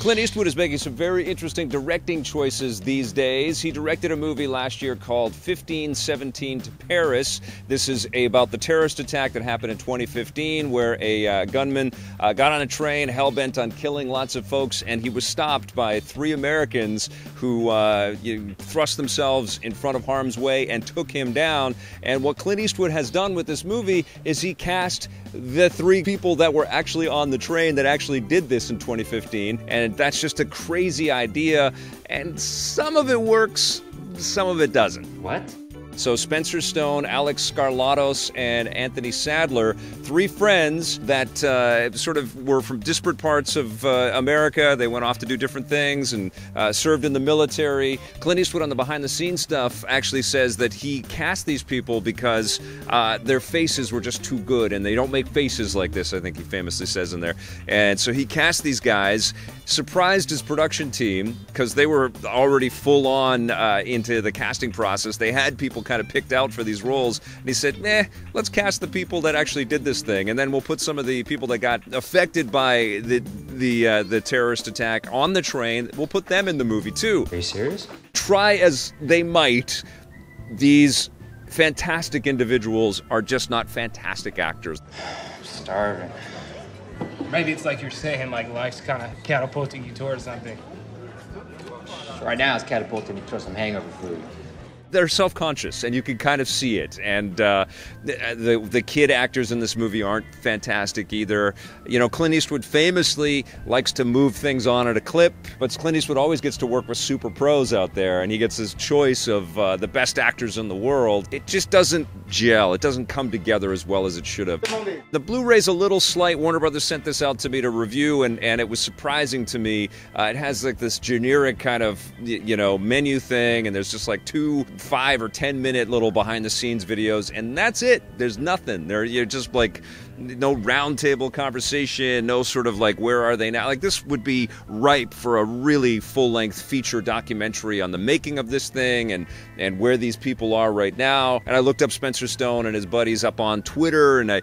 Clint Eastwood is making some very interesting directing choices these days. He directed a movie last year called 1517 to Paris. This is about the terrorist attack that happened in 2015 where a gunman got on a train hell-bent on killing lots of folks, and he was stopped by three Americans who thrust themselves in front of harm's way and took him down. And what Clint Eastwood has done with this movie is he cast the three people that were actually on the train that actually did this in 2015, and that's just a crazy idea, and some of it works, some of it doesn't. What? So Spencer Stone, Alex Skarlatos, and Anthony Sadler, three friends that sort of were from disparate parts of America. They went off to do different things and served in the military. Clint Eastwood on the behind-the-scenes stuff actually says that he cast these people because their faces were just too good, and they don't make faces like this, I think he famously says in there. And so he cast these guys, surprised his production team, because they were already full-on into the casting process. They had people kind of picked out for these roles, and he said, let's cast the people that actually did this thing, and then we'll put some of the people that got affected by the terrorist attack on the train, we'll put them in the movie too. Are you serious? Try as they might, these fantastic individuals are just not fantastic actors. I'm starving. Maybe it's like you're saying, like life's kind of catapulting you towards something. Right now it's catapulting me towards some hangover food. They're self-conscious, and you can kind of see it. And the kid actors in this movie aren't fantastic either. You know, Clint Eastwood famously likes to move things on at a clip, but Clint Eastwood always gets to work with super pros out there, and he gets his choice of the best actors in the world. It just doesn't gel. It doesn't come together as well as it should have. The Blu-ray's a little slight. Warner Brothers sent this out to me to review, and it was surprising to me. It has like this generic kind of, menu thing, and there's just like 2 5 or 10 minute little behind the scenes videos, and that's it. There's nothing there. You're just like no roundtable conversation, no sort of like where are they now. Like, this would be ripe for a really full-length feature documentary on the making of this thing and where these people are right now. And I looked up Spencer Stone and his buddies up on Twitter, and I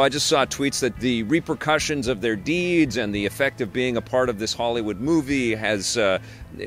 just saw tweets that the repercussions of their deeds and the effect of being a part of this Hollywood movie has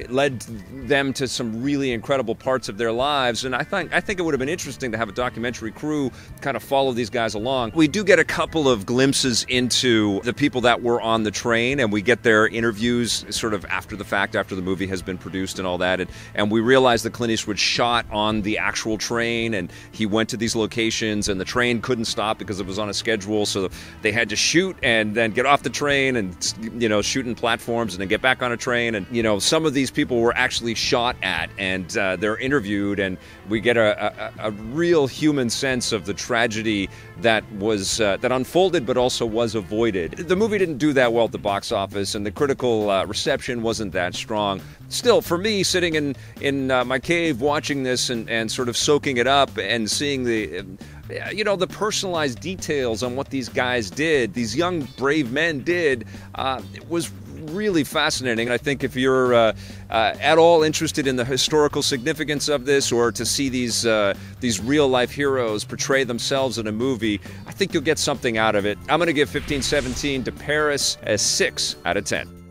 led them to some really incredible parts of their lives. And I think it would have been interesting to have a documentary crew kind of follow these guys along. We do get a couple of glimpses into the people that were on the train, and we get their interviews sort of after the fact, after the movie has been produced and all that. And we realize that Clint Eastwood shot on the actual train, and he went to these locations, and the train couldn't stop because it was on a schedule, so they had to shoot and then get off the train and shoot in platforms and then get back on a train. And some of these people were actually shot at, and they're interviewed, and we get a real human sense of the tragedy that was that unfolded but also was avoided. The movie didn't do that well at the box office, and the critical reception wasn't that strong. Still, for me, sitting in my cave watching this and sort of soaking it up and seeing the personalized details on what these guys did, these young, brave men did, it was really fascinating. I think if you're at all interested in the historical significance of this, or to see these real-life heroes portray themselves in a movie, I think you'll get something out of it. I'm going to give 1517 to Paris a 6 out of 10.